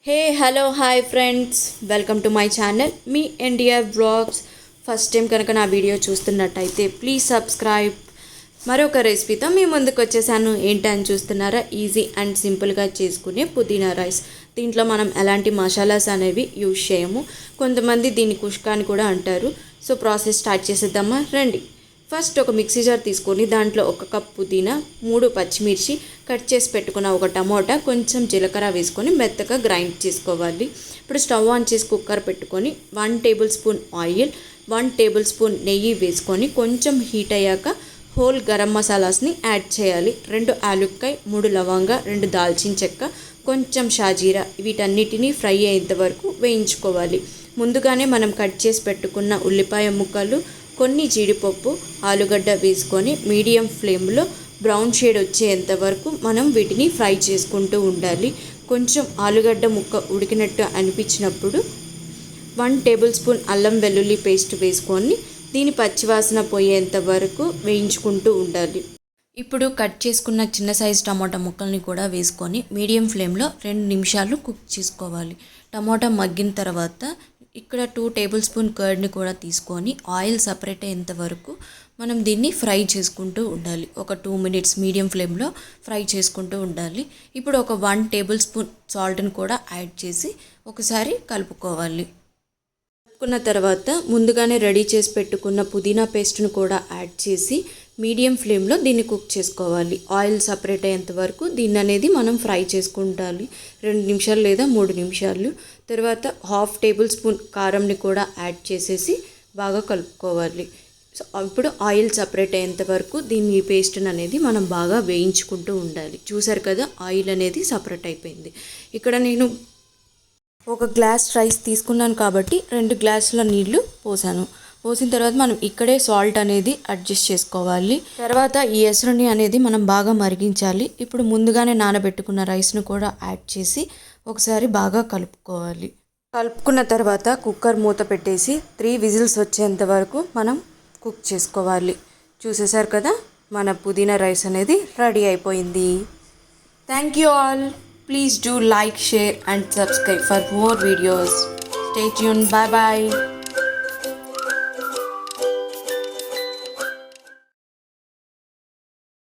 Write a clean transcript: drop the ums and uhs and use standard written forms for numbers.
Hey hello hi friends, welcome to my channel మీ NTR blogs. First time కనుక నా video చూస్తున్నట్టయితే please subscribe. మరొక రెసిపీతో మీ ముందుకు వచ్చేసాను. ఏంటని చూస్తున్నారా? ఈజీ అండ్ సింపుల్గా చేసుకునే పుదీనా రైస్. దీంట్లో మనం ఎలాంటి మసాలాస్ అనేవి యూజ్ చేయము. కొంతమంది దీన్ని కుష్కా అని కూడా అంటారు. సో ప్రాసెస్ స్టార్ట్ చేసేద్దామా రండి. ఫస్ట్ ఒక మిక్సీ జార్ తీసుకొని దాంట్లో 1 కప్ పుదీనా, 3 పచ్చిమిర్చి, కట్ చేసి పెట్టుకున్న 1 టమోటా, కొంచెం జీలకర్ర వేసుకొని మెత్తగా గ్రైండ్ చేసుకోవాలి. ఇప్పుడు స్టవ్ ఆన్ చేసి కుక్కర్ పెట్టుకొని 1 table spoon oil, 1 table spoon నెయ్యి వేసుకొని కొంచెం హీట్ అయ్యాక హోల్ గరం మసాలాస్ని యాడ్ చేయాలి. 2 యాలుక్కాయ, 3 లవంగా, 2 దాల్చిన చెక్క, కొంచెం షాజీరా, వీటన్నిటిని ఫ్రై అయ్యేంత వరకు వేయించుకోవాలి. ముందుగానే మనం కట్ చేసి పెట్టుకున్న ఉల్లిపాయ ముక్కలు, కొన్ని జీడిపప్పు, ఆలుగడ్డ వేసుకొని మీడియం ఫ్లేమ్లో బ్రౌన్ షేడ్ వచ్చేంత వరకు మనం వీటిని ఫ్రై చేసుకుంటూ ఉండాలి. కొంచెం ఆలుగడ్డ ముక్క ఉడికినట్టు అనిపించినప్పుడు 1 టేబుల్ స్పూన్ అల్లం వెల్లుల్లి పేస్ట్ వేసుకొని దీని పచ్చివాసన పోయేంత వరకు వేయించుకుంటూ ఉండాలి. ఇప్పుడు కట్ చేసుకున్న చిన్న సైజు టమాటా ముక్కల్ని కూడా వేసుకొని మీడియం ఫ్లేమ్లో 2 నిమిషాలు కుక్ చేసుకోవాలి. టమాటా మగ్గిన తర్వాత ఇక్కడ 2 టేబుల్ స్పూన్ కర్డ్ని కూడా తీసుకొని ఆయిల్ సపరేట్ అయ్యేంత వరకు మనం దీన్ని ఫ్రై చేసుకుంటూ ఉండాలి. ఒక 2 మినిట్స్ మీడియం ఫ్లేమ్లో ఫ్రై చేసుకుంటూ ఉండాలి. ఇప్పుడు ఒక 1 టేబుల్ స్పూన్ సాల్ట్ని కూడా యాడ్ చేసి ఒకసారి కలుపుకోవాలి. కలుపుకున్న తర్వాత ముందుగానే రెడీ చేసి పెట్టుకున్న పుదీనా పేస్ట్ను కూడా యాడ్ చేసి మీడియం ఫ్లేమ్లో దీన్ని కుక్ చేసుకోవాలి. ఆయిల్ సపరేట్ అయ్యేంత వరకు దీన్ని అనేది మనం ఫ్రై చేసుకుంటాలి. 2 నిమిషాలు లేదా 3 నిమిషాలు. తర్వాత 1/2 టేబుల్ స్పూన్ కారంని కూడా యాడ్ చేసేసి బాగా కలుపుకోవాలి. సో ఇప్పుడు ఆయిల్ సపరేట్ అయ్యేంత వరకు దీన్ని పేస్ట్ని అనేది మనం బాగా వేయించుకుంటూ ఉండాలి. చూసారు కదా, ఆయిల్ అనేది సపరేట్ అయిపోయింది. ఇక్కడ నేను 1 గ్లాస్ రైస్ తీసుకున్నాను కాబట్టి 2 గ్లాసుల నీళ్లు పోసాను. పోసిన తర్వాత మనం ఇక్కడే సాల్ట్ అనేది అడ్జస్ట్ చేసుకోవాలి. తర్వాత ఈ ఎసరుని అనేది మనం బాగా మరిగించాలి. ఇప్పుడు ముందుగానే నానబెట్టుకున్న రైస్ను కూడా యాడ్ చేసి ఒకసారి బాగా కలుపుకోవాలి. కలుపుకున్న తర్వాత కుక్కర్ మూత పెట్టేసి 3 విజిల్స్ వచ్చేంత వరకు మనం కుక్ చేసుకోవాలి. చూసేసారు కదా, మన పుదీనా రైస్ అనేది రెడీ అయిపోయింది. Thank you all. Please do like, share and subscribe for more videos. Stay tune. Bye bye.